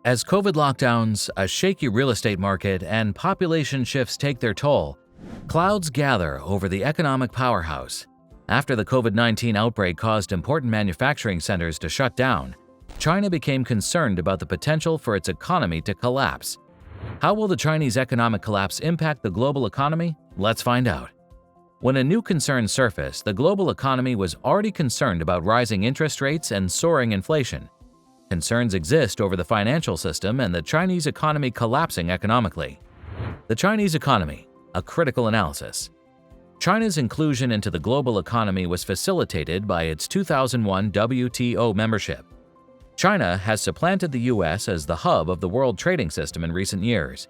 As COVID lockdowns, a shaky real estate market, and population shifts take their toll, clouds gather over the economic powerhouse. After the COVID-19 outbreak caused important manufacturing centers to shut down, China became concerned about the potential for its economy to collapse. How will the Chinese economic collapse impact the global economy? Let's find out. When a new concern surfaced, the global economy was already concerned about rising interest rates and soaring inflation. Concerns exist over the financial system and the Chinese economy collapsing economically. The Chinese economy, a critical analysis. China's inclusion into the global economy was facilitated by its 2001 WTO membership. China has supplanted the U.S. as the hub of the world trading system in recent years.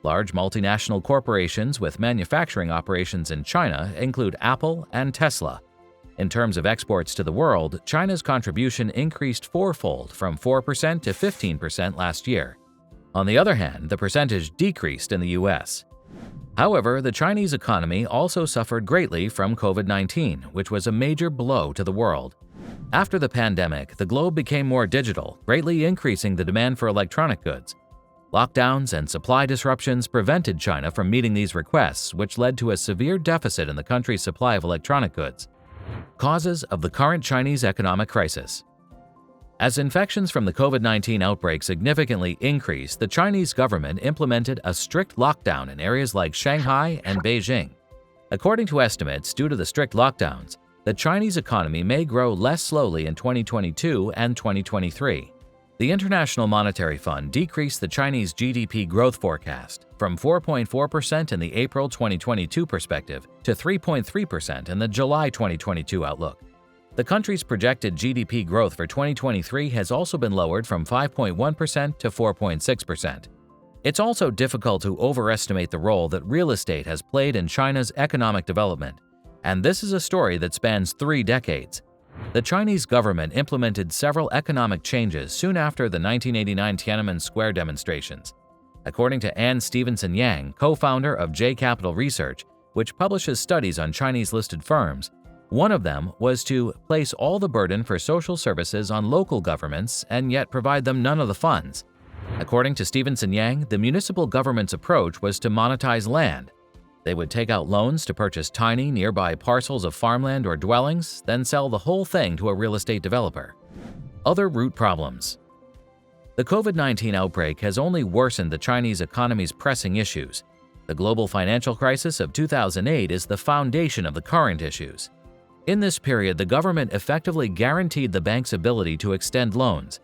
Large multinational corporations with manufacturing operations in China include Apple and Tesla. In terms of exports to the world, China's contribution increased fourfold from 4% to 15% last year. On the other hand, the percentage decreased in the U.S. However, the Chinese economy also suffered greatly from COVID-19, which was a major blow to the world. After the pandemic, the globe became more digital, greatly increasing the demand for electronic goods. Lockdowns and supply disruptions prevented China from meeting these requests, which led to a severe deficit in the country's supply of electronic goods. Causes of the current Chinese economic crisis. As infections from the COVID-19 outbreak significantly increased, the Chinese government implemented a strict lockdown in areas like Shanghai and Beijing. According to estimates, due to the strict lockdowns, the Chinese economy may grow less slowly in 2022 and 2023. The International Monetary Fund decreased the Chinese GDP growth forecast from 4.4% in the April 2022 perspective to 3.3% in the July 2022 outlook. The country's projected GDP growth for 2023 has also been lowered from 5.1% to 4.6%. It's also difficult to overestimate the role that real estate has played in China's economic development, and this is a story that spans 3 decades. The Chinese government implemented several economic changes soon after the 1989 Tiananmen Square demonstrations. According to Anne Stevenson Yang, co-founder of J Capital Research, which publishes studies on Chinese-listed firms, one of them was to place all the burden for social services on local governments and yet provide them none of the funds. According to Stevenson Yang, the municipal government's approach was to monetize land. They would take out loans to purchase tiny, nearby parcels of farmland or dwellings, then sell the whole thing to a real estate developer. Other root problems. The COVID-19 outbreak has only worsened the Chinese economy's pressing issues. The global financial crisis of 2008 is the foundation of the current issues. In this period, the government effectively guaranteed the bank's ability to extend loans.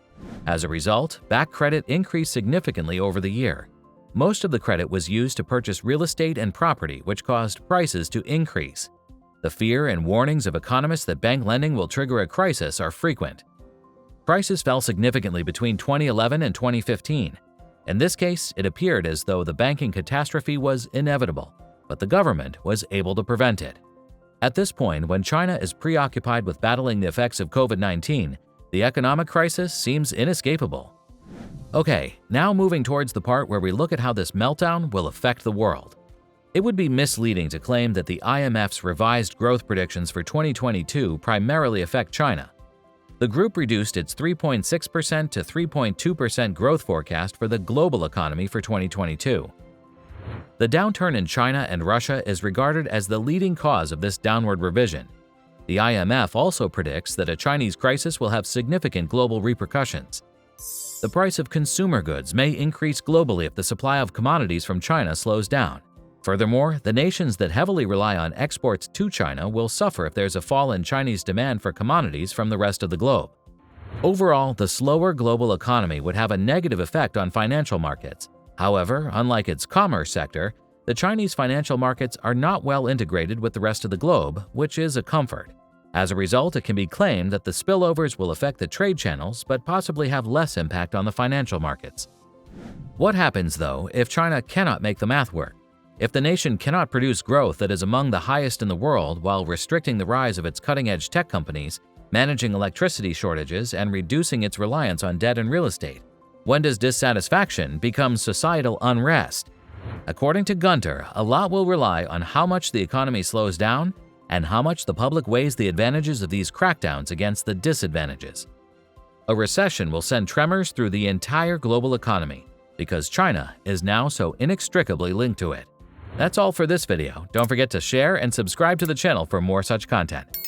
As a result, back credit increased significantly over the year. Most of the credit was used to purchase real estate and property, which caused prices to increase. The fear and warnings of economists that bank lending will trigger a crisis are frequent. Prices fell significantly between 2011 and 2015. In this case, it appeared as though the banking catastrophe was inevitable, but the government was able to prevent it. At this point, when China is preoccupied with battling the effects of COVID-19, the economic crisis seems inescapable. Okay, now moving towards the part where we look at how this meltdown will affect the world. It would be misleading to claim that the IMF's revised growth predictions for 2022 primarily affect China. The group reduced its 3.6% to 3.2% growth forecast for the global economy for 2022. The downturn in China and Russia is regarded as the leading cause of this downward revision. The IMF also predicts that a Chinese crisis will have significant global repercussions. The price of consumer goods may increase globally if the supply of commodities from China slows down. Furthermore, the nations that heavily rely on exports to China will suffer if there's a fall in Chinese demand for commodities from the rest of the globe. Overall, the slower global economy would have a negative effect on financial markets. However, unlike its commerce sector, the Chinese financial markets are not well integrated with the rest of the globe, which is a comfort. As a result, it can be claimed that the spillovers will affect the trade channels but possibly have less impact on the financial markets. What happens, though, if China cannot make the math work? If the nation cannot produce growth that is among the highest in the world while restricting the rise of its cutting-edge tech companies, managing electricity shortages, and reducing its reliance on debt and real estate? When does dissatisfaction become societal unrest? According to Gunter, a lot will rely on how much the economy slows down and how much the public weighs the advantages of these crackdowns against the disadvantages. A recession will send tremors through the entire global economy because China is now so inextricably linked to it. That's all for this video. Don't forget to share and subscribe to the channel for more such content.